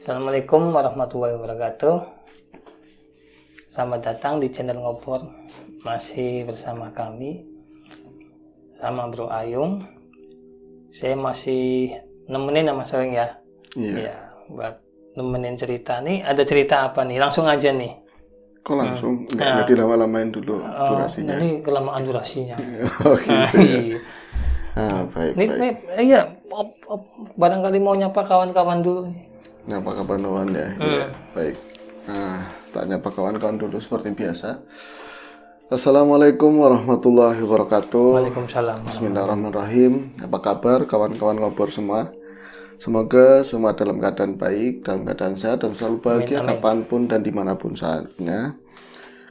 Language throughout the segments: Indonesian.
Assalamualaikum warahmatullahi wabarakatuh. Selamat datang di channel Ngopor. Masih bersama kami sama Bro Ayung. Saya masih nemenin sama Soeng ya. Iya. Buat nemenin cerita nih. Ada cerita apa nih? Langsung aja nih. Kok langsung? Nggak dilama-lamain dulu durasinya? Nanti kelamaan durasinya. Oh gitu ya. Baik. Iya, barangkali mau nyapa kawan-kawan dulu nih. Nyapa kawan-kawan ya. Iya, baik. Tak nyapa kawan-kawan dulu seperti biasa. Assalamualaikum warahmatullahi wabarakatuh. Waalaikumsalam. Bismillahirrahmanirrahim. Apa kabar kawan-kawan Ngopor semua? Semoga semua dalam keadaan baik, dalam keadaan sehat dan selalu bahagia kapanpun dan dimanapun saatnya.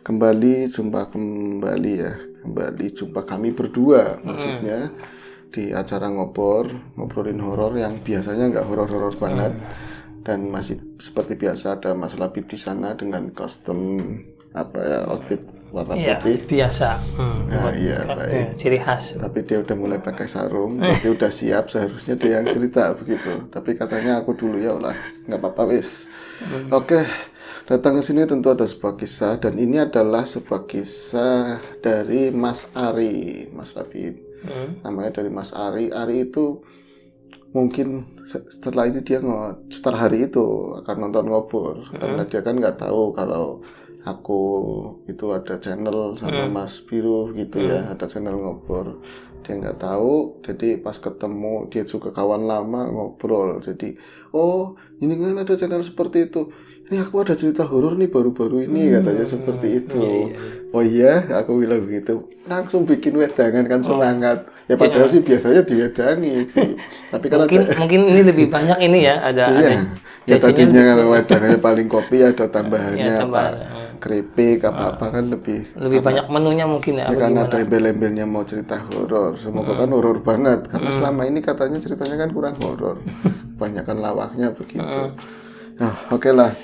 Kembali jumpa kami berdua maksudnya di acara Ngopor, ngobrolin horor yang biasanya nggak horor-horor banget. Dan masih seperti biasa ada Mas Labib di sana dengan kostum outfit warna putih. Biasa. Baik. Ciri khas. Tapi dia udah mulai pakai sarung, tapi udah siap, seharusnya dia yang cerita begitu. Tapi katanya aku dulu, ya Allah, nggak apa-apa wis. Oke, datang ke sini tentu ada sebuah kisah, dan ini adalah sebuah kisah dari Mas Ari, Mas Labib. Namanya dari Mas Ari. Ari itu mungkin setelah hari itu akan nonton Ngopor, karena dia kan nggak tahu kalau aku itu ada channel sama Mas Biru gitu ya, ada channel Ngopor. Dia nggak tahu, jadi pas ketemu dia juga kawan lama ngobrol. Jadi, oh ini kan ada channel seperti itu. Ini aku ada cerita horor nih baru-baru ini, katanya seperti itu. Oh iya, aku bilang begitu. Langsung bikin wedangan kan, semangat. Ya padahal sih biasanya diwedangi. Tapi kan mungkin ini lebih banyak ini ya, ada ya tadinya kan wedangannya paling kopi, ada tambahannya keripik apa kan lebih banyak menunya mungkin ya. Karena ada embel-embelnya mau cerita horor. Semoga kan horor banget, karena selama ini katanya ceritanya kan kurang horor. Kebanyakan lawaknya begitu. Nah, oke lah.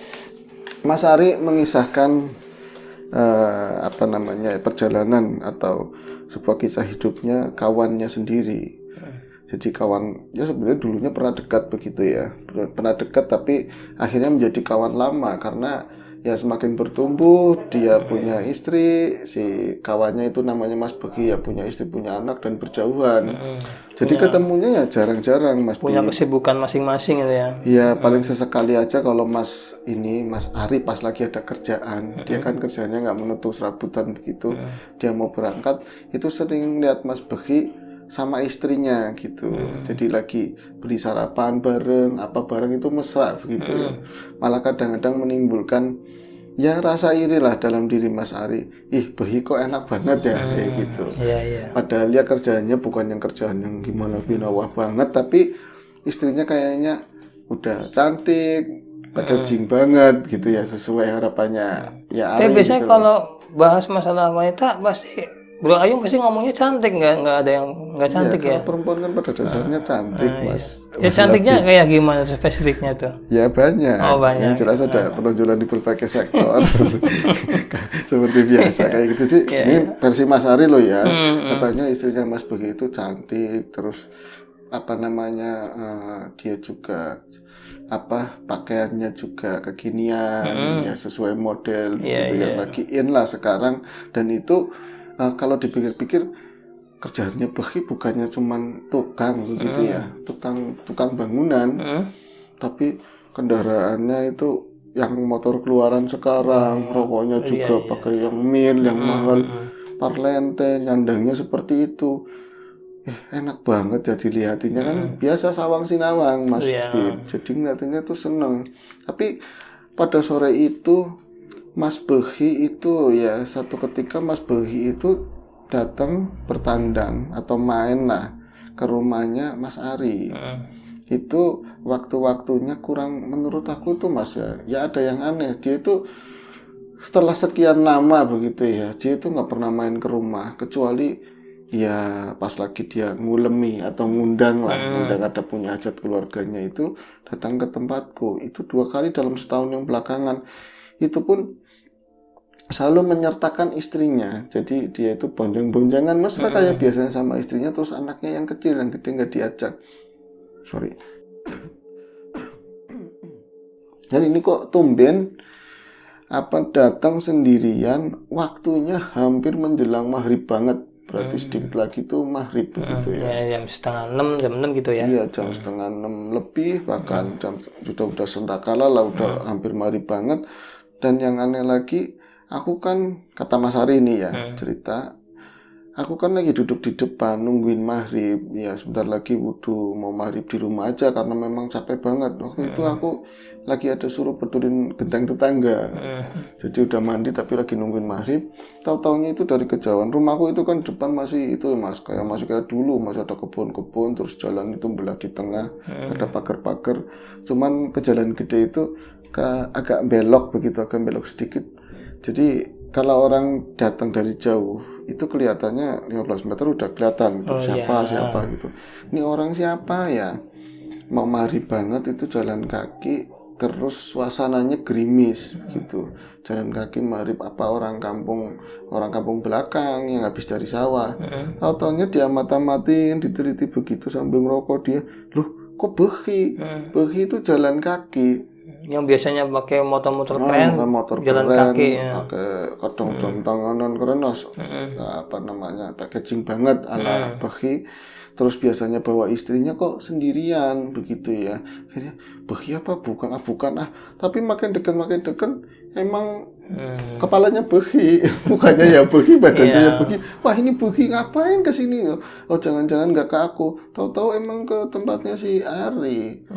Mas Ari mengisahkan perjalanan atau sebuah kisah hidupnya kawannya sendiri. Jadi kawannya sebenarnya dulunya pernah dekat begitu ya, pernah dekat tapi akhirnya menjadi kawan lama karena ya semakin bertumbuh dia punya istri, si kawannya itu namanya Mas Begi ya, punya istri, punya anak dan berjauhan. Jadi ketemunya ya jarang-jarang, Mas. Punya kesibukan masing-masing gitu ya. Ya paling sesekali aja kalau Mas Ari pas lagi ada kerjaan, dia kan kerjanya nggak menutup serabutan begitu, dia mau berangkat itu sering lihat Mas Begi sama istrinya gitu. Jadi lagi beli sarapan bareng, apa bareng itu mesra begitu ya. Malah kadang-kadang menimbulkan ya rasa iri lah dalam diri Mas Ari. Behi kok enak banget ya kayak gitu. Padahal ya kerjaannya bukan yang kerjaan yang gimana binawah banget, tapi istrinya kayaknya udah cantik, packaging banget gitu ya, sesuai harapannya ya Ari. Tapi biasanya gitu kalau bahas masalah wanita pasti Bro Ayung pasti ngomongnya cantik, nggak ada yang nggak cantik ya. Perempuan kan pada dasarnya cantik, Mas. Ya cantiknya kayak gimana spesifiknya tuh? Ya banyak. Banyak. Yang jelas ada penonjolan di berbagai sektor. Seperti biasa kayak gitu. Jadi ini versi Mas Ari loh ya. Katanya istrinya Mas Begi itu cantik, terus dia juga pakaiannya juga kekinian, ya sesuai model gitu yang lagi in lah sekarang. Dan itu kalau dipikir-pikir kerjaannya Begi bukannya cuman tukang begitu ya, tukang bangunan, tapi kendaraannya itu yang motor keluaran sekarang, rokoknya juga pakai yang mil, yang mahal, Parlente, nyandangnya seperti itu. Enak banget ya dilihatinnya kan, biasa sawang sinawang Mas Bib. Jadi ngeliatinnya tuh seneng. Tapi pada sore itu Mas Begi itu ya, satu ketika Mas Begi itu datang bertandang atau main lah ke rumahnya Mas Ari. Itu waktu-waktunya kurang, menurut aku tuh Mas ya ada yang aneh. Dia itu setelah sekian lama begitu ya, dia itu nggak pernah main ke rumah kecuali ya pas lagi dia ngulemi atau ngundang ada punya hajat keluarganya, itu datang ke tempatku. Itu 2 kali dalam setahun yang belakangan. Itu pun selalu menyertakan istrinya. Jadi dia itu bonjang-bonjangan mesra kayak biasanya sama istrinya, terus anaknya yang kecil, yang gede nggak diajak. Dan ini kok tumben datang sendirian, waktunya hampir menjelang maghrib banget, berarti sedikit lagi tuh maghrib begitu ya. Jam setengah 6, jam 6 gitu ya. Iya, jam setengah 6 lebih, bahkan jam udah sendakala lah, udah hampir maghrib banget. Dan yang aneh lagi, aku kan, kata Mas Ari ini ya, cerita, aku kan lagi duduk di depan nungguin maghrib, ya sebentar lagi wudhu, mau maghrib di rumah aja karena memang capek banget. Waktu itu aku lagi ada suruh betulin genteng tetangga, jadi udah mandi tapi lagi nungguin maghrib. Tahu-taunya itu dari kejauhan, rumahku itu kan depan masih itu mas, masih kayak dulu, masih ada kebun-kebun, terus jalan itu belah di tengah, ada pagar-pagar. Cuman ke jalan gede itu agak belok begitu, agak belok sedikit. Jadi kalau orang datang dari jauh itu kelihatannya 15 meter udah kelihatan gitu, siapa gitu. Ini orang siapa ya? Mau maghrib banget itu jalan kaki, terus suasananya gerimis gitu. Jalan kaki maghrib, apa orang kampung belakang yang habis dari sawah. Tahu-taunya dia mata-matiin, diteliti begitu sambil ngerokok dia. Loh, kok behi? Behi itu jalan kaki. Yang biasanya pakai motor-motor keren, jalan keren, kaki ya. pakai kadang jam tanganan keren, packaging banget ala behi. Terus biasanya bawa istrinya kok sendirian begitu ya. Akhirnya behi apa bukan tapi makin dekat emang kepalanya behi, mukanya ya behi, badannya ya behi. Wah, ini behi ngapain ke sini? Oh, jangan-jangan nggak ke aku. Tahu-tahu emang ke tempatnya si Ari.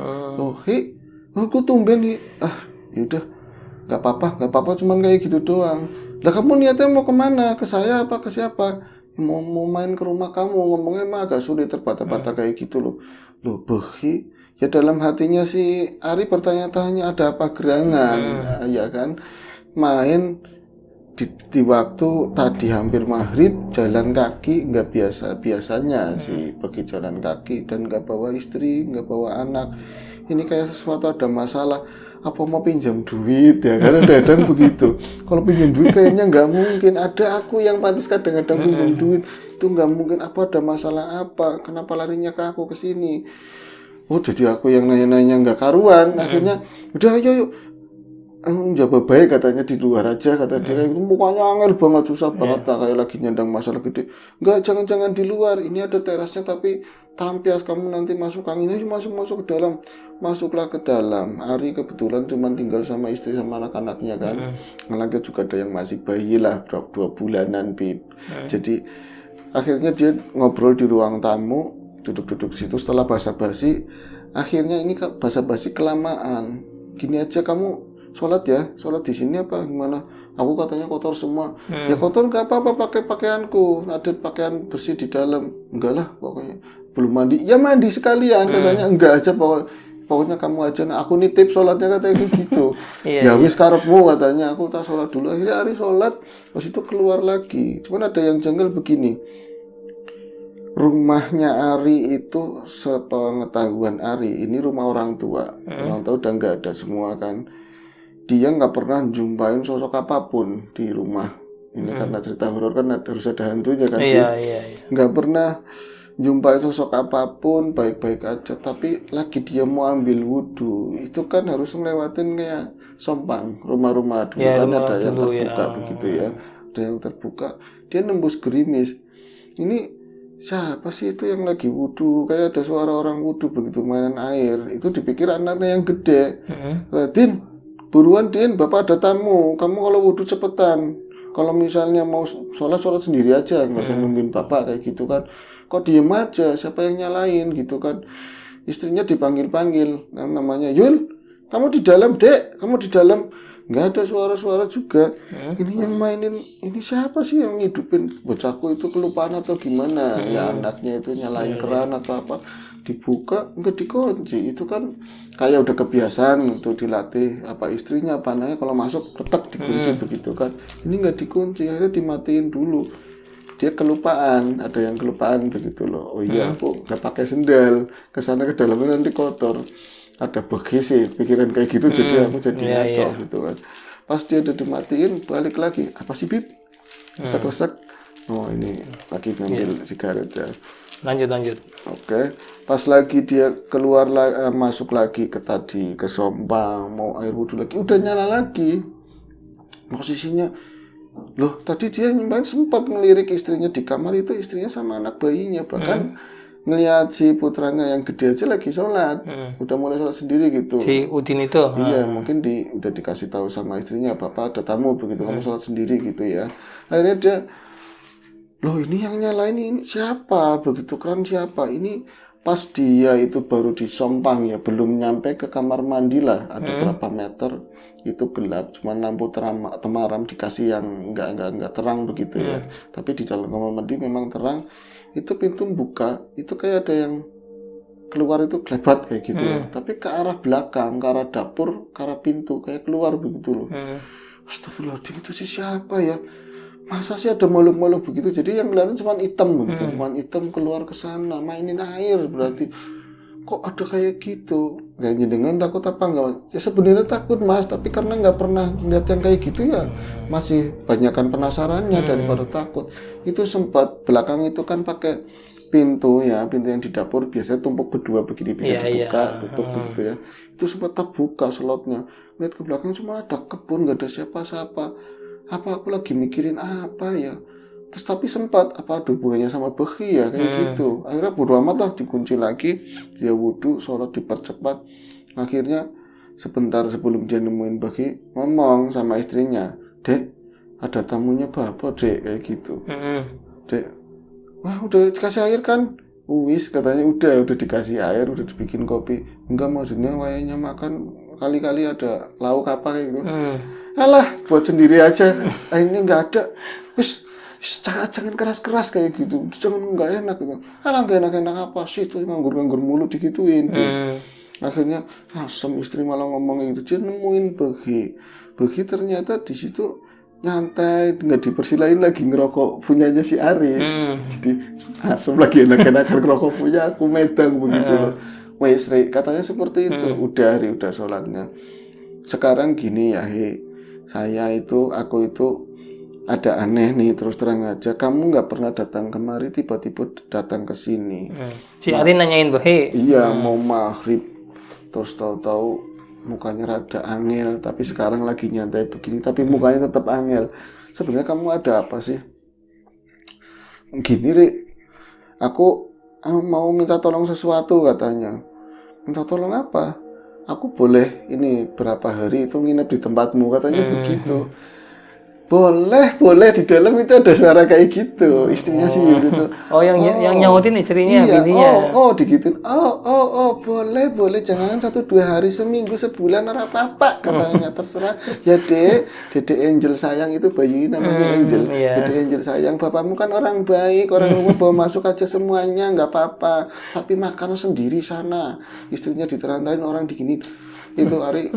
Aku tumben nih, yaudah, nggak apa-apa, cuman kayak gitu doang. Lah kamu niatnya mau kemana? Ke saya apa ke siapa? Mau main ke rumah kamu, ngomongnya mah agak sulit, terbata-bata kayak gitu loh. Loh, behi. Ya dalam hatinya si Ari bertanya-tanya ada apa gerangan, ya kan? Main di waktu tadi hampir maghrib, jalan kaki nggak biasanya sih pergi jalan kaki, dan nggak bawa istri, nggak bawa anak. Ini kayak sesuatu ada masalah, apa mau pinjam duit ya, kan kadang begitu. Kalau pinjam duit kayaknya nggak mungkin, ada aku yang pantas kadang-kadang pinjam duit, itu nggak mungkin. Apa ada masalah apa, kenapa larinya ke aku ke sini? Oh, jadi aku yang nanya-nanya nggak karuan. Akhirnya udah ayo jawab baik katanya, di luar aja kata dia. Mukanya angel banget, susah banget lah, kayak lagi nyandang masalah gede. Enggak, jangan di luar, ini ada terasnya tapi tampias, kamu nanti masuk angin. Ayo masuk ke dalam. Masuklah ke dalam. Ari kebetulan cuma tinggal sama istri sama anak-anaknya kan. Anaknya juga ada yang masih bayi lah, 2 bulanan bib. Jadi akhirnya dia ngobrol di ruang tamu, duduk-duduk situ. Setelah basa-basi, akhirnya ini basa-basi kelamaan. Gini aja, kamu sholat di sini apa gimana? Aku katanya kotor semua. Ya kotor nggak apa-apa, pakai pakaianku, ada pakaian bersih di dalam. Enggak lah, pokoknya belum mandi. Ya mandi sekalian katanya. Enggak aja, pokoknya kamu aja. Nah, aku nitip sholatnya katanya gitu. Ya wis karepmu katanya, aku tak sholat dulu. Akhirnya Ari sholat, terus itu keluar lagi. Cuman ada yang janggal begini. Rumahnya Ari itu, sepengetahuan Ari, ini rumah orang tua. Orang tua udah nggak ada semua kan. Dia nggak pernah jumpain sosok apapun di rumah ini. Karena cerita horor kan harus ada hantunya kan. Nggak pernah jumpain sosok apapun, baik-baik aja. Tapi lagi dia mau ambil wudhu, itu kan harus ngelewatin kayak Sompang, rumah-rumah dulu kan ada yang terbuka begitu ya, ada yang terbuka. Dia nembus gerimis. Ini siapa sih itu yang lagi wudhu, kayak ada suara orang wudhu begitu mainan air. Itu dipikir anaknya yang gede. Din, buruan Din, bapak ada tamu. Kamu kalau wudhu cepetan. Kalau misalnya mau sholat sendiri aja, nggak usah nungguin bapak kayak gitu kan. Kok diem aja, siapa yang nyalain gitu kan. Istrinya dipanggil-panggil, namanya Yul, kamu di dalam dek, kamu di dalam. Nggak ada suara-suara juga. Ini yang mainin, ini siapa sih yang ngidupin bocahku itu, kelupaan atau gimana? Ya anaknya itu nyalain keran atau apa, dibuka nggak dikunci. Itu kan kayak udah kebiasaan untuk dilatih, apa istrinya apa anaknya kalau masuk retak dikunci begitu kan. Ini nggak dikunci, akhirnya dimatiin dulu. Dia kelupaan, ada yang kelupaan begitu loh. Oh iya, aku nggak pakai sendal, kesana ke dalamnya nanti kotor. Ada bagi sih pikiran kayak gitu, jadi aku jadi ngaco gitu kan. Pas dia udah dimatiin, balik lagi, apa sih Bib? Resek-resek. Oh ini lagi ngambil sigaret ya. Lanjut. Oke, pas lagi dia keluar masuk lagi ke Sompang, mau air wudhu lagi, udah nyala lagi. Posisinya, loh tadi dia nyimpan sempat ngelirik istrinya di kamar itu, istrinya sama anak bayinya, bahkan ngelihat si putranya yang gede aja lagi sholat, udah mulai sholat sendiri gitu. Si Udin itu. Iya, mungkin udah dikasih tahu sama istrinya, bapak ada tamu begitu, kamu sholat sendiri gitu ya. Akhirnya dia, loh ini yang nyalain ini siapa? Begitu kan siapa? Ini pas dia itu baru di Sompang ya, belum nyampe ke kamar mandi lah, ada berapa meter, itu gelap, cuma lampu temaram dikasih yang enggak terang begitu ya. Tapi di dalam kamar mandi memang terang, itu pintu buka, itu kayak ada yang keluar itu kelebat kayak gitu ya. Tapi ke arah belakang, ke arah dapur, ke arah pintu, kayak keluar begitu loh. Astagfirullahaladzim, itu sih siapa ya? Masa sih ada makhluk-makhluk begitu? Jadi yang kelihatan cuma hitam begitu, cuma hitam keluar ke sana, mainin air berarti. Kok ada kayak gitu? Kayaknya dengan takut apa enggak? Ya sebenarnya takut mas, tapi karena nggak pernah lihat yang kayak gitu ya, masih banyakkan penasarannya daripada takut. Itu sempat belakang itu kan pakai pintu ya, pintu yang di dapur biasanya tumpuk berdua begini bisa dibuka, tutup begitu ya. Itu sempat terbuka slotnya. Lihat ke belakang cuma ada kebun, nggak ada siapa-siapa. Apa aku lagi mikirin apa ya? Terus tapi sempat apa ada hubungannya sama Behi ya kayak gitu. Akhirnya bodo amat lah, dikunci lagi, dia wudhu, sholat dipercepat. Akhirnya sebentar sebelum dia nemuin Behi, ngomong sama istrinya, Dek, ada tamunya bapak Dek, kayak gitu. Dek, wah udah dikasih air kan? Wis katanya udah dikasih air, udah dibikin kopi. Enggak, maksudnya wayanya makan, kali-kali ada lauk apa kayak gitu. Alah, buat sendiri aja. Ini nggak ada. Wis, jangan keras-keras kayak gitu. Jangan nggak enak gitu. Alah, nggak enak-enak apa sih itu, nganggur-nganggur mulu digituin. Akhirnya asem, istri malah ngomong gitu. Dia nemuin Behi ternyata di situ nyantai, nggak dipersilain lagi ngerokok punyanya si Ari. Jadi asem lagi enak-enakan ngerokok punya aku, medang begitu loh. Wes, katanya seperti itu. Udah Ari, udah sholatnya. Sekarang gini ya, aku itu ada aneh nih, terus terang aja. Kamu nggak pernah datang kemari, tiba-tiba datang ke sini. Si Ari nanyain Behi. Iya, mau maghrib. Terus tahu-tahu mukanya rada angel, tapi sekarang lagi nyantai begini, tapi mukanya tetap angel. Sebenarnya kamu ada apa sih? Gini, Ri. Aku mau minta tolong sesuatu katanya. Minta tolong apa? Aku boleh ini berapa hari itu nginep di tempatmu katanya begitu. Boleh di dalam itu ada suara kayak gitu. Istrinya sih gitu. Oh, yang nyautin istrinya, iya, bininya. Digituin. Boleh jangan 1-2 hari, seminggu, sebulan apa-apa katanya, terserah. Ya Dede Angel sayang, itu bayi namanya Angel. Dede Angel sayang, bapakmu kan orang baik, orang rumah bawa masuk aja semuanya, nggak apa-apa. Tapi makan sendiri sana. Istrinya diterantain orang digini. Itu Ari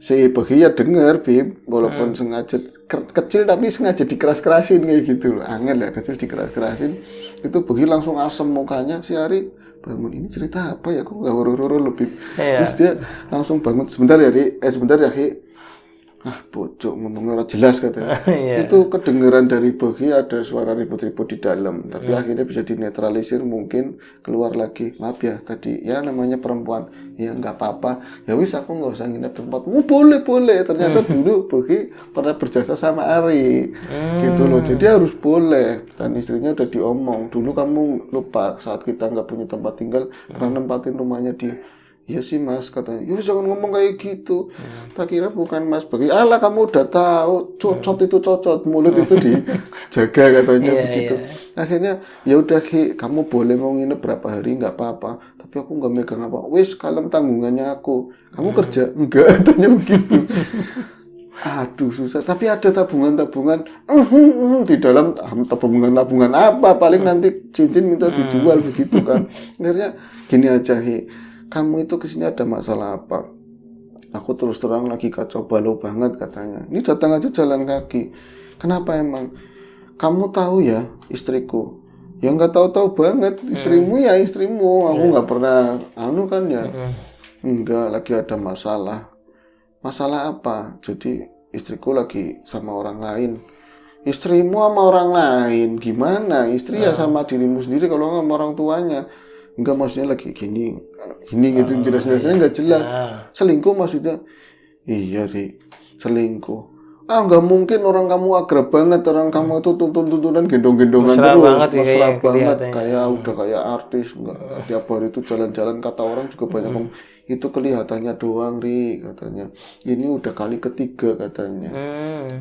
si Behi ya denger, Bib, walaupun sengaja kecil tapi sengaja dikeras-kerasin kayak gitu loh. Angel ya, kecil dikeras-kerasin. Itu Behi langsung asem mukanya. Si Ari bangun, ini cerita apa ya, kok gak huru-huru lebih. Terus dia langsung bangun, sebentar ya Ki. Bocok ngomongnya jelas katanya. Itu kedengeran dari Behi ada suara ribut-ribut di dalam, tapi akhirnya bisa dinetralisir, mungkin keluar lagi. Maaf ya tadi, ya namanya perempuan, ya nggak apa-apa. Ya wis, aku nggak usah nginep tempatmu. Boleh. Ternyata dulu Behi pernah berjasa sama Ari, gitu loh. Jadi harus boleh. Dan istrinya udah diomong, dulu kamu lupa saat kita nggak punya tempat tinggal, pernah nempatin rumahnya di. Iya sih mas, katanya. Yus jangan ngomong kayak gitu. Tak kira bukan mas Behi. Alah, kamu udah tahu, cocot, mulut itu dijaga katanya begitu. Akhirnya ya udah Ki, kamu boleh mau nginep berapa hari nggak apa-apa. Tapi aku nggak megang apa. Wis, kalem tanggungannya aku. Kamu kerja enggak, katanya begitu. Aduh susah, tapi ada tabungan di dalam. Tabungan apa, paling nanti cincin minta dijual begitu kan. Akhirnya gini aja Hi, kamu itu kesini ada masalah apa? Aku terus terang lagi kacau balau banget katanya. Ini datang aja jalan kaki. Kenapa emang? Kamu tahu ya istriku? Ya nggak tahu banget. Istrimu ya istrimu. Aku nggak pernah kan ya. Enggak, lagi ada masalah. Masalah apa? Jadi istriku lagi sama orang lain. istrimu sama orang lain gimana? Istri ya sama dirimu sendiri, kalau nggak sama orang tuanya. Enggak, maksudnya lagi gini gitu, jelas-jelasnya nggak jelas. Selingkuh maksudnya, iya Ri, selingkuh. Nggak mungkin, orang kamu akrab banget, orang kamu itu tuntunan gendong-gendongan Mesra terus, banget ya, mesra banget, kelihatannya. kayak udah kayak artis. Enggak, tiap hari itu jalan-jalan, kata orang juga banyak ngomong, itu kelihatannya doang Ri, katanya. Ini udah kali ketiga katanya.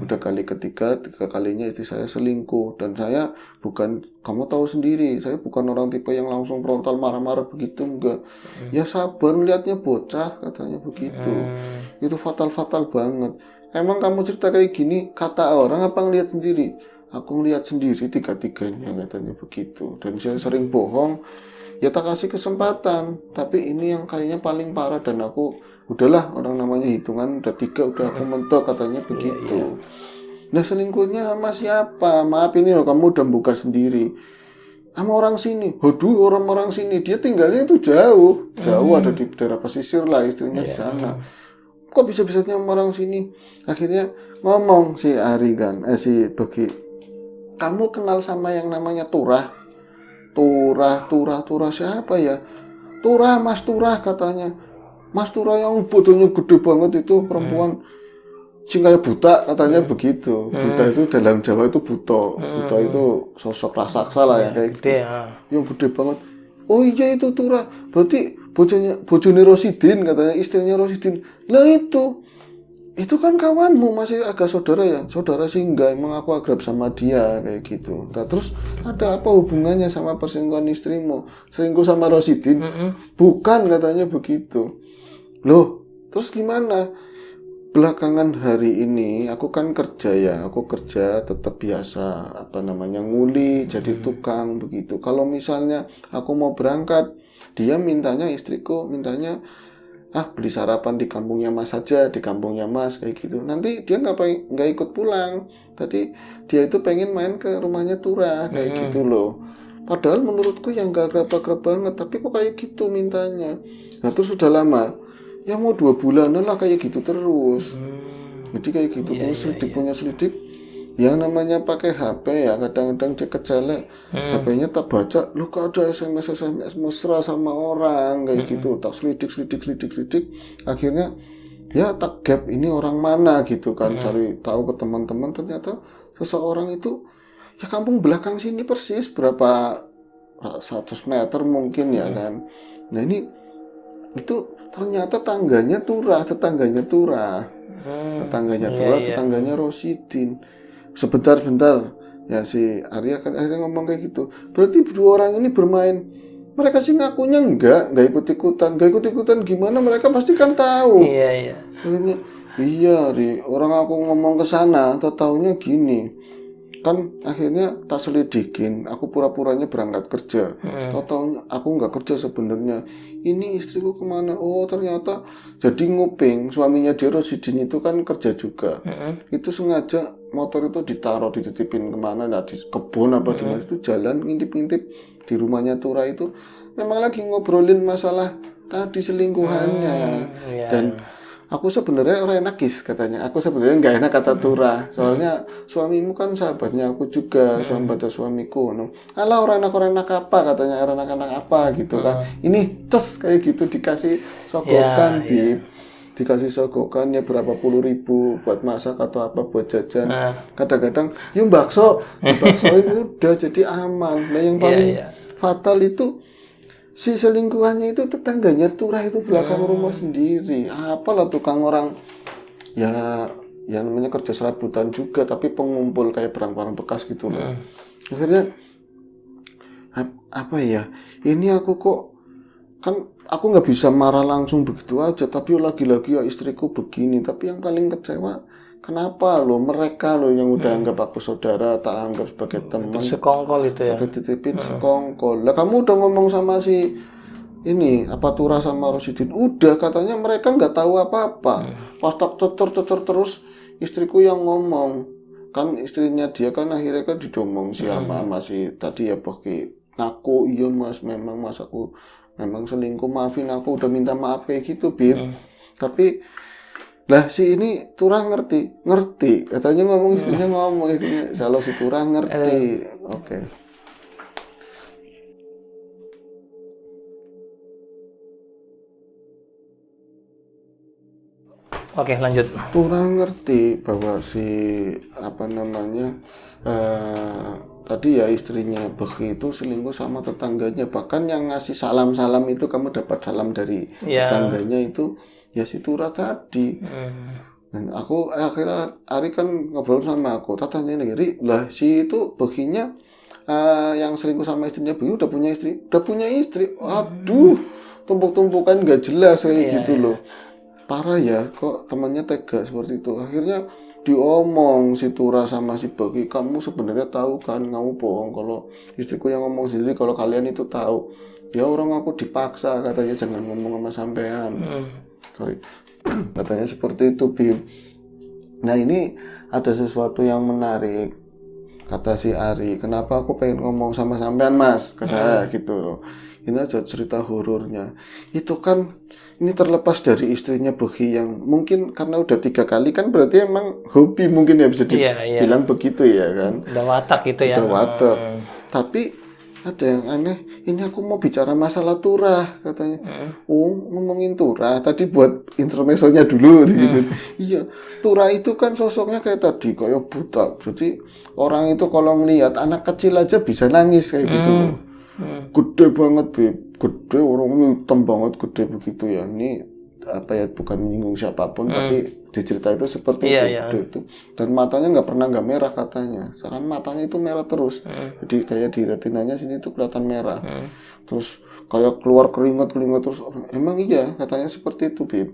Udah kali ketiga kalinya istri saya selingkuh, dan saya bukan, kamu tahu sendiri, saya bukan orang tipe yang langsung frontal marah-marah begitu, enggak. Ya sabar, lihatnya bocah, katanya begitu. Itu fatal-fatal banget. Emang kamu cerita kayak gini, kata orang apa ngeliat sendiri? Aku ngeliat sendiri tiga-tiganya, katanya begitu. Dan saya sering bohong, ya tak kasih kesempatan. Tapi ini yang kayaknya paling parah, dan aku udahlah, orang namanya hitungan udah 3, udah aku mentok, katanya begitu. Nah, selingkuhnya sama siapa? Maaf ini loh, kamu udah buka sendiri. Sama orang sini. Waduh, orang sini. Dia tinggalnya itu jauh. Jauh, ada di daerah pesisir lah, istrinya di sana. Kok bisa-bisanya sama orang sini? Akhirnya ngomong si Ari kan, si Bogi, kamu kenal sama yang namanya Turah? Turah siapa ya? Turah, Mas Turah, katanya. Mas Turah yang bodohnya gede banget itu, perempuan sing kayak buta, katanya begitu. Buta itu dalam Jawa itu buta. Buta itu sosok raksasa lah ya, kayak gitu. Yang gede banget. Oh iya, itu Turah. Berarti bojone Rosidin, katanya, istrinya Rosidin. Lah itu kan kawanmu, masih agak saudara ya, saudara sih enggak, emang aku akrab sama dia, kayak gitu. Nah, terus ada apa hubungannya sama perselingkuhan istrimu? Selingkuh sama Rosidin? Bukan, katanya begitu. Loh, terus gimana? Belakangan hari ini aku kan kerja ya, aku kerja tetap biasa, apa namanya, nguli, jadi tukang begitu. Kalau misalnya aku mau berangkat, dia mintanya, istriku mintanya, beli sarapan di kampungnya Mas saja, di kampungnya Mas, kayak gitu. Nanti dia nggak ikut pulang. Tadi dia itu pengen main ke rumahnya Turah, kayak gitu loh. Padahal menurutku yang gak akrab-akrab banget, tapi kok kayak gitu mintanya. Nah, terus sudah lama, ya mau 2 bulanan lah kayak gitu terus. Jadi kayak gitu, punya selidik. Yang namanya pakai HP ya, kadang-kadang dia kecelek, HP-nya tak baca, lu kok ada SMS mesra sama orang, kayak gitu. Tak selidik. Akhirnya ya tak gap, ini orang mana gitu kan, cari tahu ke teman-teman, ternyata seseorang itu ya kampung belakang sini persis, berapa 100 meter mungkin ya kan. Nah, ini itu ternyata tetangganya Turah, tetangganya Rosidin. Sebentar ya, si Arya kan akhirnya ngomong kayak gitu. Berarti 2 orang ini bermain, mereka sih ngakunya enggak ikut-ikutan gimana, mereka pasti kan tahu. Akhirnya iya Ri, orang aku ngomong ke sana, taunya gini kan. Akhirnya tak selidikin, aku pura-puranya berangkat kerja, taunya aku nggak kerja sebenarnya. Ini istriku kemana? Oh, ternyata jadi nguping, suaminya dia Rosidin itu kan kerja juga. Itu sengaja motor itu dititipin kemana, nah di kebun apa di mana itu, jalan ngintip-ngintip di rumahnya Turah itu, memang lagi ngobrolin masalah tadi selingkuhannya. Dan aku sebenarnya orang enakis, katanya. Aku sebenarnya nggak enak kata Turah, soalnya suamimu kan sahabatnya aku juga, sahabat suamiku. Alah, orang enak apa, katanya, orang enak apa gitu kan. Ini kayak gitu dikasih sogokan, Bib. Dikasih sogokan ya berapa puluh ribu buat masak atau apa buat jajan. Kadang-kadang yuk baksoin udah jadi aman. Nah, yang paling fatal itu si selingkuhannya itu tetangganya Turah, itu belakang rumah sendiri. Apalah, tukang orang ya namanya kerja serabutan juga, tapi pengumpul kayak barang-barang bekas gitu loh. Akhirnya apa ya, ini aku kok kan aku nggak bisa marah langsung begitu aja, tapi lagi-lagi ya istriku begini. Tapi yang paling kecewa, kenapa lo mereka lo yang udah anggap aku saudara, tak anggap sebagai teman, sekongkol itu ya, titipin sekongkol. Lah, kamu udah ngomong sama si ini apa Turah sama Rosidin, udah, katanya mereka nggak tahu apa-apa. Pas tak cocor terus istriku yang ngomong kan, istrinya dia kan akhirnya kan didomong si ama si tadi ya, Boki ngaku, iya Mas, memang Mas aku memang selingkuh, maafin aku, udah minta maaf kayak gitu, Bib. Tapi Lah si ini Turah ngerti katanya, ngomong istrinya kalau si Turah ngerti. Oke. Oke, lanjut. Turah ngerti bahwa si tadi ya istrinya Begi itu selingkuh sama tetangganya, bahkan yang ngasih salam-salam itu, kamu dapat salam dari tetangganya itu ya si Turah tadi. Dan aku akhirnya Ari kan ngobrol sama aku, tatanya Ri, lah si itu Beginya yang selingkuh sama istrinya Begi udah punya istri. Aduh, tumpuk-tumpukan gak jelas kayak gitu loh. Parah ya, kok temannya tega seperti itu. Akhirnya diomong si Turah sama si Begi, kamu sebenarnya tahu kan, kamu bohong kalau istriku yang ngomong sendiri kalau kalian itu tahu. Ya orang aku dipaksa, katanya jangan ngomong sama sampean. Katanya seperti itu, Bim. Nah ini ada sesuatu yang menarik, kata si Ari, kenapa aku pengen ngomong sama sampean mas ke saya gitu loh. Ini aja cerita horornya. Itu kan ini terlepas dari istrinya Begi yang mungkin karena udah 3 kali kan, berarti emang hobi mungkin ya, bisa dibilang begitu ya kan. Udah watak gitu ya. Udah watak. Tapi ada yang aneh, ini aku mau bicara masalah Turah katanya. Oh, ngomongin Turah tadi buat intermezzonya dulu gitu. Iya, Turah itu kan sosoknya kayak tadi, kayak buta. Jadi orang itu kalau ngelihat anak kecil aja bisa nangis kayak gitu. Gede banget, Beb. Gede, orangnya hitam banget, gede begitu ya. Ini apa ya, bukan menyinggung siapapun, tapi di cerita itu seperti itu, gede itu. Dan matanya nggak pernah nggak merah katanya. Seakan matanya itu merah terus. Jadi kayak di retinanya sini tuh kelihatan merah. Terus kayak keluar keringat terus. Emang iya, katanya seperti itu, Beb.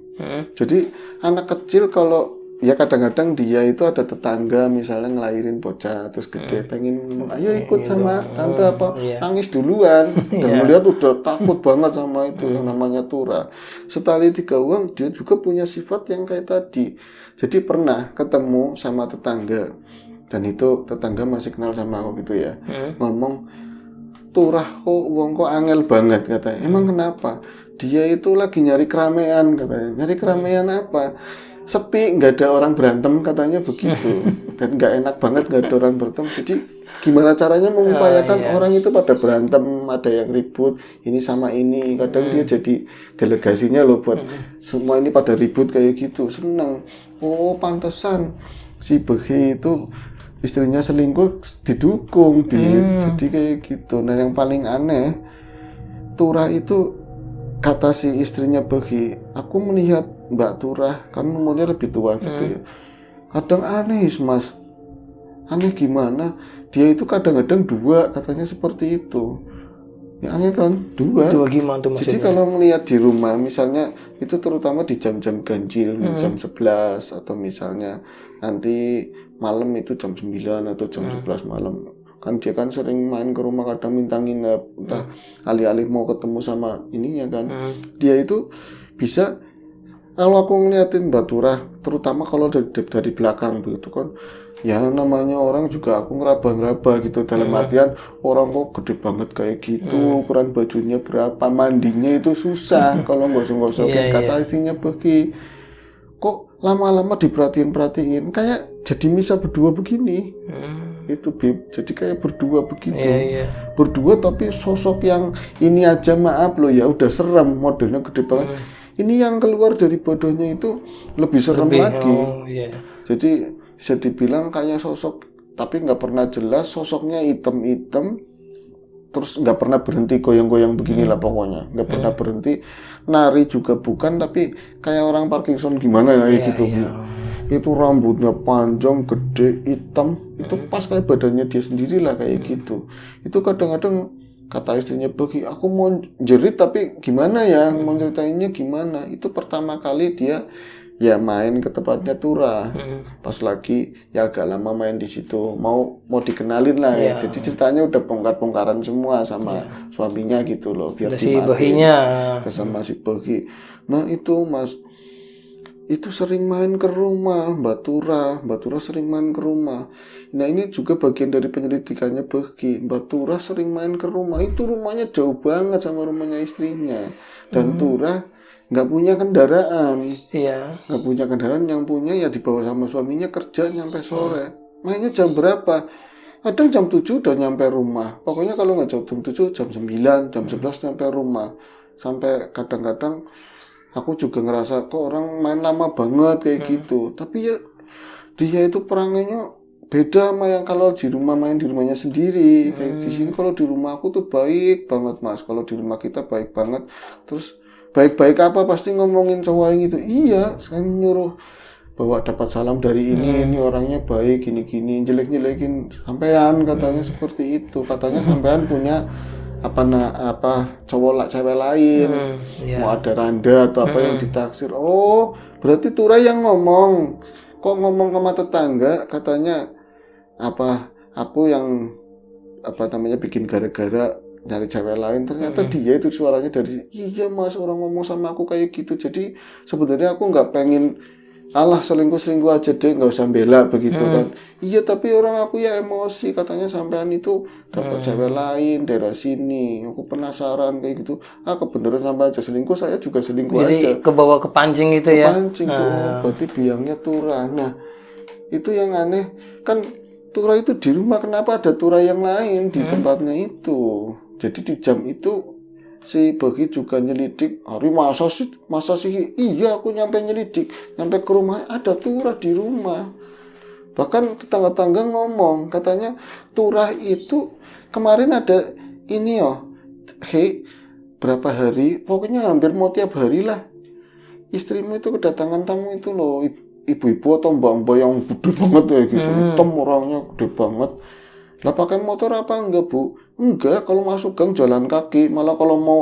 Jadi anak kecil kalau ya kadang-kadang dia itu ada tetangga misalnya ngelahirin bocah terus gede pengen ayo ikut sama tante apa, nangis duluan dan melihat udah takut banget sama itu yang namanya Turah. Setelah tiga uang dia juga punya sifat yang kayak tadi. Jadi pernah ketemu sama tetangga dan itu tetangga masih kenal sama aku gitu ya, ngomong Turah kok uang kok angel banget katanya. Emang kenapa? Dia itu lagi nyari keramaian katanya. Nyari keramaian apa? Sepi, nggak ada orang berantem katanya begitu. Dan nggak enak banget nggak ada orang berantem. Jadi gimana caranya mengupayakan orang itu pada berantem, ada yang ribut ini sama ini. Kadang dia jadi delegasinya loh buat semua ini pada ribut kayak gitu. Seneng. Oh pantesan si Begi itu istrinya selingkuh didukung, jadi kayak gitu. Nah yang paling aneh, Turah itu kata si istrinya Begi, aku melihat Mbak Turah kan umurnya lebih tua gitu ya. Kadang aneh mas, aneh gimana? Dia itu kadang-kadang dua, katanya seperti itu. Ya aneh kan, dua gimana tuh maksudnya? Jadi kalau melihat di rumah, misalnya itu terutama di jam-jam ganjil, jam 11 atau misalnya nanti malam itu jam 9 atau jam 11 malam. Kan dia kan sering main ke rumah, kadang minta nginep, entah alih-alih mau ketemu sama ininya kan. Dia itu bisa, kalau aku ngeliatin Mbak Turah, terutama kalau dari belakang begitu kan, ya namanya orang juga aku ngeraba-ngeraba gitu, dalam artian orang kok gede banget kayak gitu, ukuran bajunya berapa, mandinya itu susah kalau gosok-gosokin, kata istrinya Begi. Kok lama-lama diperhatiin kayak jadi bisa berdua begini. Itu Bib, jadi kayak berdua begitu. Berdua tapi sosok yang ini aja maaf loh ya udah serem, modelnya gede banget. Ini yang keluar dari bodohnya itu lebih serem lagi. Jadi bisa dibilang kayak sosok, tapi nggak pernah jelas, sosoknya hitam-hitam, terus nggak pernah berhenti goyang-goyang beginilah pokoknya, nggak pernah berhenti. Nari juga bukan, tapi kayak orang Parkinson gimana ya gitu. Itu rambutnya panjang, gede, hitam, itu pas kayak badannya dia sendiri lah kayak gitu. Itu kadang-kadang kata istrinya Begi, aku mau jerit tapi gimana ya, mau ceritainnya gimana. Itu pertama kali dia ya main ke tempatnya Turah, pas lagi ya agak lama main di situ, mau dikenalin lah ya. Jadi ceritanya udah bongkar-bongkaran semua sama suaminya gitu loh, biar dimatiin sama si Begi. Nah itu mas, itu sering main ke rumah Mbak Turah sering main ke rumah. Nah ini juga bagian dari penyelidikannya Begi. Mbak Turah sering main ke rumah, itu rumahnya jauh banget sama rumahnya istrinya. Dan Turah nggak punya kendaraan. Iya. Nggak punya kendaraan, yang punya ya dibawa sama suaminya kerja nyampe sore. Mainnya jam berapa? Kadang jam 7 udah nyampe rumah. Pokoknya kalau nggak jam 7, jam 9, jam 11 nyampe rumah. Sampai kadang-kadang aku juga ngerasa kok orang main lama banget kayak gitu. Tapi ya dia itu perangainya beda sama yang kalau di rumah main di rumahnya sendiri. Kayak di sini kalau di rumah aku tuh baik banget Mas. Kalau di rumah kita baik banget. Terus baik-baik apa pasti ngomongin cowok yang itu. Iya, saya nyuruh bawa dapat salam dari ini orangnya baik, gini-gini, jelek-jelekin sampean katanya seperti itu. Katanya sampean punya apa cowok lah cewek lain, mau ada randa atau apa yang ditaksir. Oh, berarti Turai yang ngomong. Kok ngomong sama tetangga katanya apa aku yang apa namanya bikin gara-gara nyari cewek lain, ternyata dia itu suaranya dari iya Mas, orang ngomong sama aku kayak gitu. Jadi sebenarnya aku nggak pengen alah selingkuh aja deh, nggak usah bela begitu kan. Iya tapi orang aku ya emosi, katanya sampean itu dapat cewek lain daerah sini, aku penasaran kayak gitu. Kebenaran sampai aja selingkuh, saya juga selingkuh Jadi aja. kebawa kepancing gitu ya. Kepancing tuh, berarti biangnya Tura. Nah itu yang aneh kan, Tura itu di rumah, kenapa ada Tura yang lain di tempatnya itu. Jadi di jam itu si Bagi juga nyelidik. Hari masa sih iya aku nyampe nyelidik, nyampe ke rumah ada Tura di rumah. Bahkan tetangga-tetangga ngomong katanya Tura itu kemarin ada ini berapa hari, pokoknya hampir mau tiap hari lah istrimu itu kedatangan tamu itu loh, ibu-ibu atau mbak-mbak yang gede banget kayak gitu, hitam orangnya gede banget. Lah pakai motor apa enggak Bu? Enggak, kalau masuk gang jalan kaki. Malah kalau mau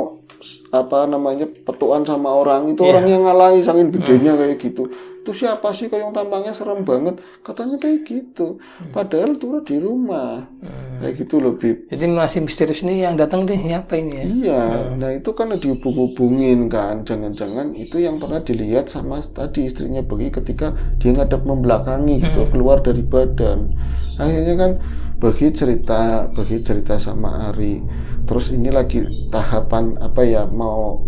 apa namanya petuan sama orang itu orang yang ngalahi saking gedenya kayak gitu. Itu siapa sih kok yang tampangnya serem banget? Katanya kayak gitu. Padahal Tura di rumah. Kayak gitu loh Bib. Jadi masih misterius nih yang datang nih siapa ini ya? Iya, nah itu kan dihubung-hubungin kan. Jangan-jangan itu yang pernah dilihat sama tadi istrinya Bagi ketika dia ngadep membelakangi gitu, keluar dari badan. Akhirnya kan Bagi cerita sama Ari. Terus ini lagi tahapan apa ya, mau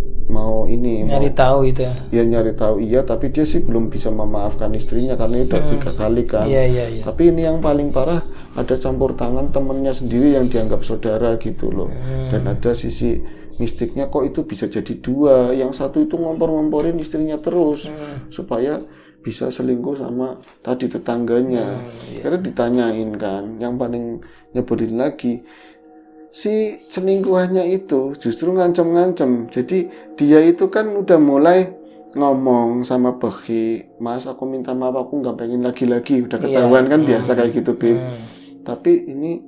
ini Nyari tahu itu. Ya nyari tahu iya, tapi dia sih belum bisa memaafkan istrinya karena udah 3 kali kan. Iya. Tapi ini yang paling parah, ada campur tangan temennya sendiri yang dianggap saudara gitu loh. Dan ada sisi mistiknya, kok itu bisa jadi dua. Yang satu itu ngompor-ngomporin istrinya terus supaya bisa selingkuh sama tadi tetangganya. Karena ditanyain kan, yang paling nyebelin lagi si selingkuhannya itu justru ngancem-ngancem. Jadi dia itu kan udah mulai ngomong sama Bagi, Mas aku minta maaf, aku nggak pengen lagi-lagi, udah ketahuan kan biasa kayak gitu Bib. Tapi ini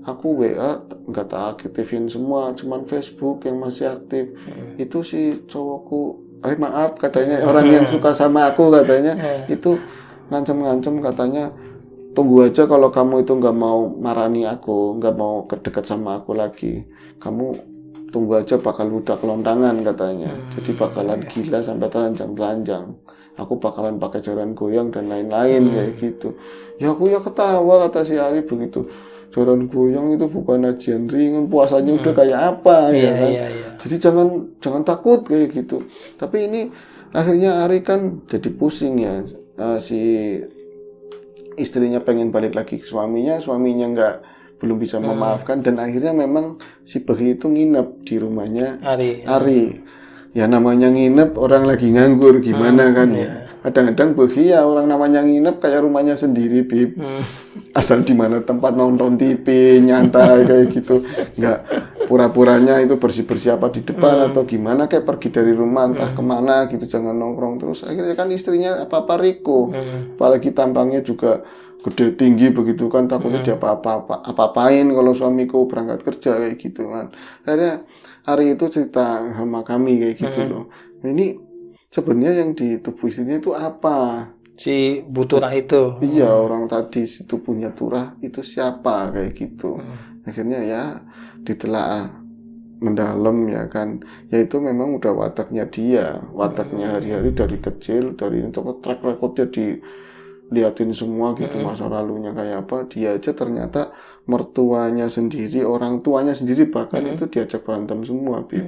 aku WA nggak tak aktifin semua, cuman Facebook yang masih aktif. Itu si cowokku maaf katanya, orang yang suka sama aku katanya itu ngancem-ngancem katanya, tunggu aja kalau kamu itu nggak mau marani aku, nggak mau kedekat sama aku lagi, kamu tunggu aja bakal budak lontangan katanya. Jadi bakalan gila sampai telanjang-telanjang, aku bakalan pakai joran goyang dan lain-lain kayak gitu. Ya aku ya ketawa, kata si Ari begitu. Joran goyang itu bukan ajian ringan, puasanya udah kayak apa ya kan. Jadi jangan takut kayak gitu. Tapi ini akhirnya Ari kan jadi pusing ya, si istrinya pengen balik lagi ke suaminya belum bisa memaafkan, dan akhirnya memang si Bagi itu nginep di rumahnya Ari. Ya namanya nginep, orang lagi nganggur gimana kan ya. Kadang-kadang Bagi ya orang namanya nginep kayak rumahnya sendiri Bib. Asal di mana tempat nonton TV nyantai kayak gitu, nggak pura-puranya itu bersih-bersih apa di depan atau gimana, kayak pergi dari rumah entah kemana gitu, jangan nongkrong terus. Akhirnya kan istrinya apa-apa Riko, apalagi tampangnya juga gede tinggi begitu kan, takutnya dia apa-apain kalau suamiku berangkat kerja kayak gitu kan. Akhirnya Ari itu cerita sama kami kayak gitu loh. Nah, ini sebenarnya yang di tubuh istrinya itu apa? Si Bu Turah itu. Iya, orang tadi si tubuhnya Turah itu siapa kayak gitu. Akhirnya ya ditelaah mendalam ya kan. Ya itu memang udah wataknya dia, wataknya hari-hari dari kecil, dari untuk track recordnya diliatin semua gitu, masa lalunya kayak apa. Dia aja ternyata mertuanya sendiri, orang tuanya sendiri bahkan itu diajak berantem semua Bib.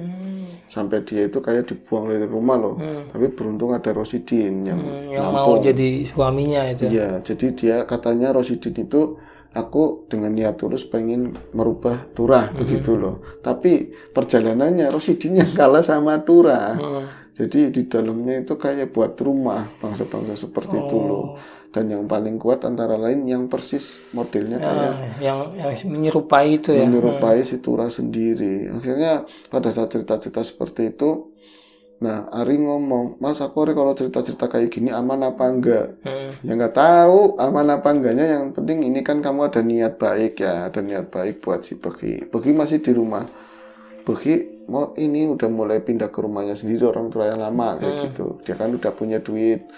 sampai dia itu kayak dibuang dari rumah loh. Tapi beruntung ada Rosidin yang mau jadi suaminya itu. Iya, jadi dia katanya Rosidin itu aku dengan niat tulus pengen merubah Turah begitu loh. Tapi perjalanannya Rosidin yang kalah sama Turah. Jadi di dalamnya itu kayak buat rumah bangsa-bangsa seperti itu loh. Dan yang paling kuat antara lain yang persis modelnya kayak yang menyerupai itu ya. menyerupai si Turah sendiri. Akhirnya pada saat cerita-cerita seperti itu, nah Ari ngomong, Mas aku kalau cerita-cerita kayak gini aman apa enggak? Ya nggak tahu aman apa enggaknya. Yang penting ini kan kamu ada niat baik ya, ada niat baik buat si Begi. Begi masih di rumah. Begi mau ini udah mulai pindah ke rumahnya sendiri, orang tua yang lama kayak gitu. Dia kan udah punya duit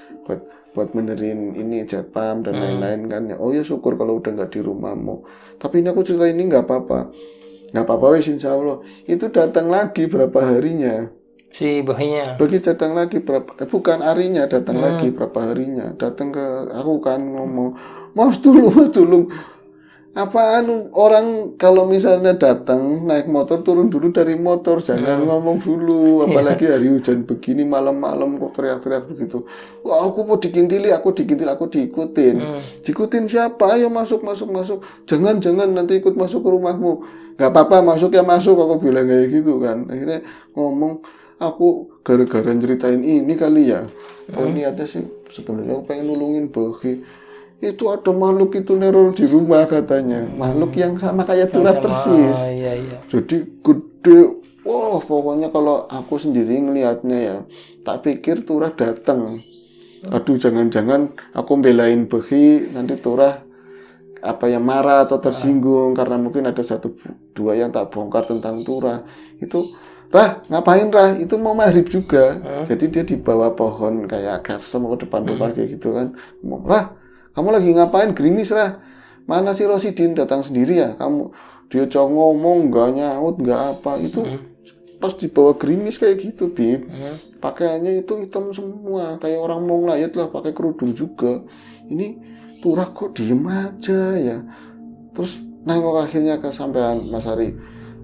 buat benerin ini jatpam dan lain-lain kan. Oh ya syukur kalau udah nggak di rumahmu. Tapi ini aku cerita ini nggak apa-apa wes insya Allah. Itu datang lagi berapa harinya. Si Beginya. Bagi datang lagi bukan Arinya datang lagi berapa harinya. Datang ke aku kan ngomong, Mas tolong. Apaan orang kalau misalnya datang naik motor turun dulu dari motor, jangan ngomong dulu, apalagi hari hujan begini malam-malam kok teriak-teriak begitu. Wah aku mau dikintil, aku diikutin. Diikutin siapa? Ayo masuk. Jangan nanti ikut masuk ke rumahmu. Gak apa-apa masuk ya masuk, aku bilang kayak gitu kan. Akhirnya ngomong aku gara-gara ceritain ini kali ya. Oh niatnya sih sebenarnya aku pengen nulungin Bagi. Itu ada makhluk itu neror di rumah katanya, makhluk yang sama kayak Turah persis. Iya. Jadi gede, wah pokoknya kalau aku sendiri ngelihatnya ya, tak pikir Turah datang. Aduh jangan-jangan aku belain Begi, nanti Turah apa yang marah atau tersinggung karena mungkin ada 1-2 yang tak bongkar tentang Turah. Itu ngapain itu mau maghrib juga. Jadi dia di bawah pohon kayak garsem ke depan rumah kayak gitu kan. Kamu lagi ngapain gerimis mana si Rosidin datang sendiri ya kamu. Dia ngomong nggak nyaut nggak apa itu pas di bawah gerimis kayak gitu Bib. Pakaiannya itu hitam semua kayak orang mau ngelayat lah, pakai kerudung juga. Ini Turah kok diem aja ya. Terus nengok akhirnya kesampean Mas Ari.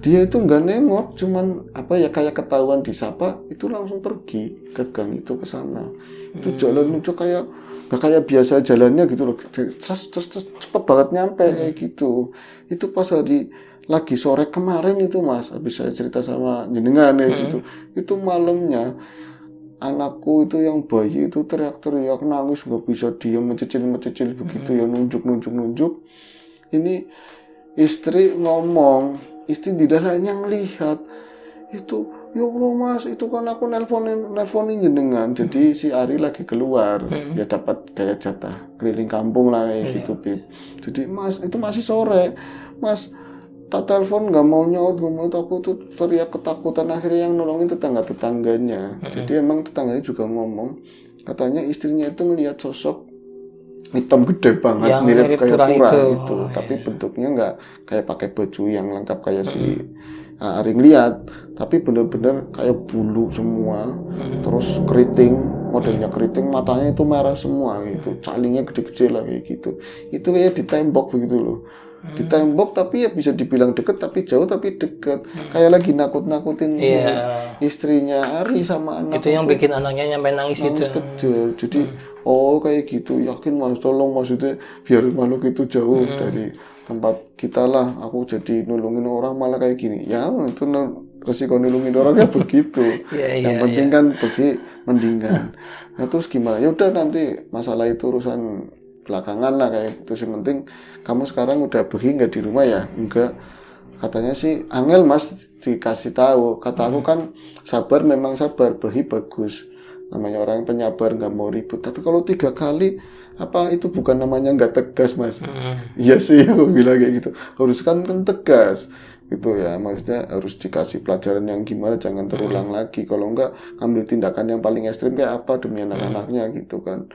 Dia itu nggak nengok, cuman kayak ketahuan disapa itu langsung pergi ke gang itu ke sana. Itu jalan itu nggak kayak biasa jalannya gitu loh, cepet banget nyampe kayak gitu. Itu pas lagi sore kemarin itu Mas, habis saya cerita sama jenengan ya gitu. Itu malamnya anakku itu yang bayi itu teriak-teriak nangis nggak bisa diam, mencicil begitu ya, nunjuk. Ini istri ngomong, istri di dalamnya ngelihat itu, ya Allah Mas, itu kan aku nelponin jenengan. Jadi si Ari lagi keluar, dia dapat kayak jatah keliling kampung lah kayak gitu Bib. Jadi Mas itu masih sore, Mas tak telepon nggak mau nyaut, aku tuh teriak ketakutan. Akhirnya yang nolongin tetangganya. Jadi emang tetangganya juga ngomong, katanya istrinya itu ngelihat sosok hitam gede banget yang mirip kayak Turah itu. Tapi bentuknya nggak kayak pakai baju yang lengkap kayak si Ari lihat, tapi bener-bener kayak bulu semua, terus keriting, modelnya keriting, matanya itu merah semua gitu, calingnya gede-gede lah kayak gitu. Itu kayak di tembok begitu loh. Di tembok tapi ya bisa dibilang deket tapi jauh tapi deket. Kayak lagi nakut-nakutin istrinya Ari sama anak. Itu yang bikin anaknya nyampe nangis gitu. Kecil. Jadi kayak gitu. Yakin Mas, tolong maksudnya biar makhluk itu jauh dari tempat kita lah. Aku jadi nulungin orang malah kayak gini. Ya itu resiko nulungin orangnya begitu. Yang penting kan pergi mendingan. Nah terus gimana? Ya udah nanti masalah itu urusan belakangan lah kayak gitu. Yang penting kamu sekarang udah pergi nggak di rumah ya? Enggak. Katanya sih angel Mas dikasih tahu. Kata aku kan sabar, memang sabar, pergi bagus. Namanya orang penyabar nggak mau ribut. Tapi kalau 3 kali apa itu bukan namanya nggak tegas Mas? Iya sih aku bilang kayak gitu. Harus kan tegas gitu ya. Maksudnya harus dikasih pelajaran yang gimana, jangan terulang lagi. Kalau enggak ambil tindakan yang paling ekstrim kayak apa demi anak-anaknya gitu kan.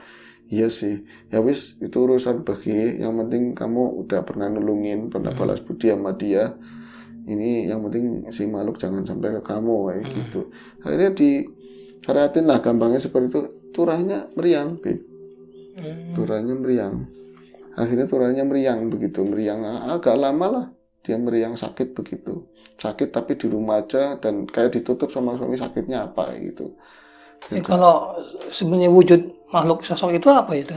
Iya sih, ya wis itu urusan Bagi. Yang penting kamu udah pernah nulungin, pernah balas budi sama dia. Ini yang penting si makhluk jangan sampai ke kamu kayak gitu. Akhirnya disyaratin lah gampangnya seperti itu. Turahnya meriang, Bib. Turahnya meriang. Akhirnya turahnya meriang begitu, meriang agak lama lah. dia meriang sakit begitu. Sakit tapi di rumah aja dan kayak ditutup sama suami, sakitnya apa gitu. Kalau sebenarnya wujud makhluk sosok itu apa itu?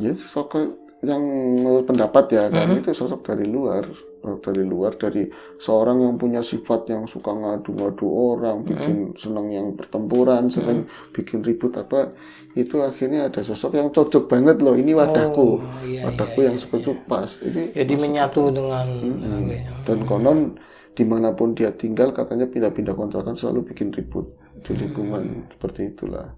Ya sosok yang menurut pendapat ya kan, itu sosok dari luar, dari seorang yang punya sifat yang suka ngadu-ngadu orang, bikin senang yang pertempuran, sering bikin ribut apa, itu akhirnya ada sosok yang cocok banget loh, ini wadahku, yang seperti itu pas. Jadi menyatu dengan dan konon dimanapun dia tinggal katanya pindah-pindah kontrakan selalu bikin ribut di lingkungan seperti itulah.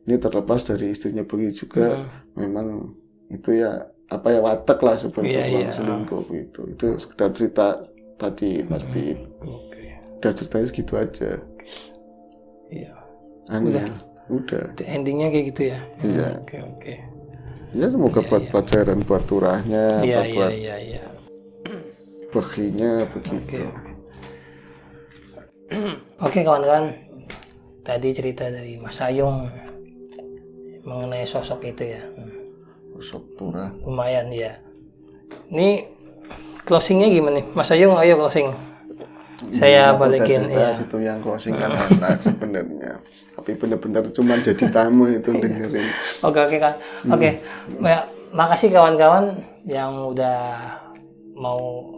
Ini terlepas dari istrinya begitu juga, memang itu ya apa ya watak lah seperti orang selingkuh itu sekedar cerita tadi Mas Bib. Udah ceritanya segitu aja. Iya. Udah. Endingnya kayak gitu ya. Iya. Oke. Ya semoga buat pelajaran buat turahnya, buat baginya begitu. Oke kawan-kawan, tadi cerita dari Mas Ayung mengenai sosok itu ya. Sosok turah. Lumayan ya. Ini closingnya gimana nih? Mas Ayung, ayo closing. Saya balikin ya. Itu yang closing kan enak sebenarnya. Tapi benar-benar cuma jadi tamu itu dengerin. Oke kan. Oke. Makasih kawan-kawan yang udah mau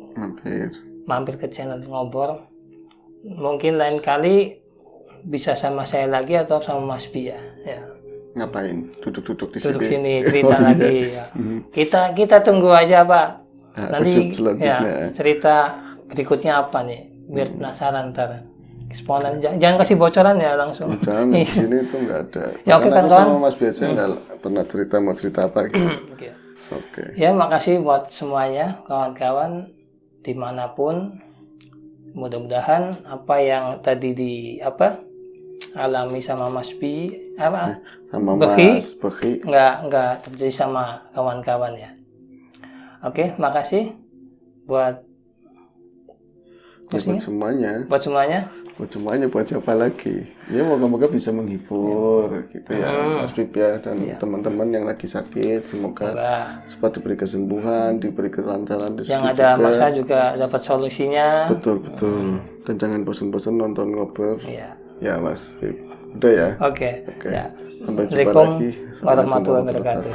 mampir ke channel Ngobor. Mungkin lain kali bisa sama saya lagi atau sama Mas Bia ya. Ngapain? Duduk di sini cerita lagi ya. Kita tunggu aja Pak. Nanti ya, cerita berikutnya apa nih? Biar penasaran ntar. Spontan, jangan kasih bocoran ya langsung. Jangan, di sini itu nggak ada. Ya oke kan sama Mas Bia nggak pernah mau cerita apa gitu. Oke. Ya makasih buat semuanya kawan-kawan dimanapun. Mudah-mudahan apa yang tadi alami sama Mas Bi sama Behi Mas Behi nggak terjadi sama kawan-kawan ya. Oke, makasih buat semuanya. Buat semuanya, buat siapa lagi? Ya moga-moga bisa menghibur gitu ya, Mas Bib ya, dan teman-teman yang lagi sakit semoga cepat diberi kesembuhan, diberi kelancaran rezeki. Yang ada masalah juga dapat solusinya. Betul. Dan jangan bosan-bosan nonton Ngobor. Ya Mas Bib. Udah ya. Oke. Ya. Sampai jumpa lagi. Warahmatullahi wabarakatuh.